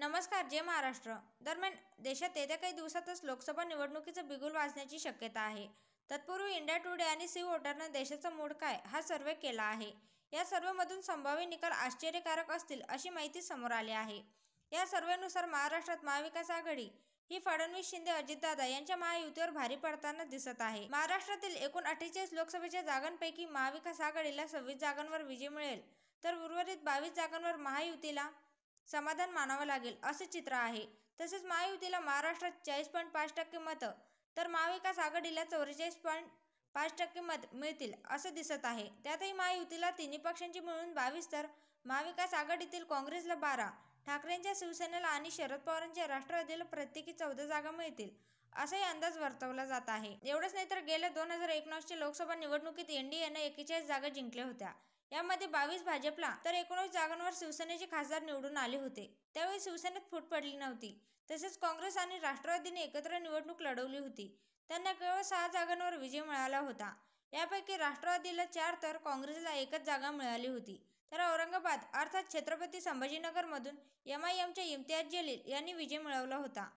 नमस्कार. जय महाराष्ट्र. दरम्यान देशात येत्या काही दिवसातच लोकसभा निवडणुकीचं बिगुल वाजण्याची शक्यता आहे. तत्पूर्वी इंडिया टुडे आणि सी वोटरनं देशाचा मूड काय हा सर्व्हे केला आहे. या सर्व्हेमधून संभाव्य निकाल आश्चर्यकारक असतील अशी माहिती समोर आली आहे. या सर्व्हेनुसार महाराष्ट्रात महाविकास आघाडी ही फडणवीस शिंदे अजितदादा यांच्या महायुतीवर भारी पडताना दिसत आहे. महाराष्ट्रातील एकूण 48 लोकसभेच्या जागांपैकी महाविकास आघाडीला 26 जागांवर विजय मिळेल तर उर्वरित 22 जागांवर महायुतीला समाधान मानावं लागेल असे चित्र आहे. तसेच महायुतीला महाराष्ट्रात 40.5% मतं तर महाविकास आघाडीला 44.5% मत मिळतील असं दिसत आहे. त्यातही महायुतीला तिन्ही पक्षांची मिळून 22 तर महाविकास आघाडीतील काँग्रेसला 12, ठाकरेंच्या शिवसेनेला आणि शरद पवारांच्या राष्ट्रवादीला प्रत्येकी 14 जागा मिळतील असाही अंदाज वर्तवला जात आहे. एवढंच नाही तर गेल्या 2019च्या लोकसभा निवडणुकीत एनडीएनं 41 जागा जिंकल्या होत्या. यामध्ये 22 भाजपला तर 19 जागांवर शिवसेनेचे खासदार निवडून आले होते. त्यावेळी शिवसेनेत फूट पडली नव्हती. तसेच काँग्रेस आणि राष्ट्रवादीने एकत्र निवडणूक लढवली होती. त्यांना केवळ 6 जागांवर विजय मिळाला होता. यापैकी राष्ट्रवादीला 4 तर काँग्रेसला 1च जागा मिळाली होती. तर औरंगाबाद अर्थात छत्रपती संभाजीनगरमधून एमआयएमच्या इम्तियाज जलील यांनी विजय मिळवला होता.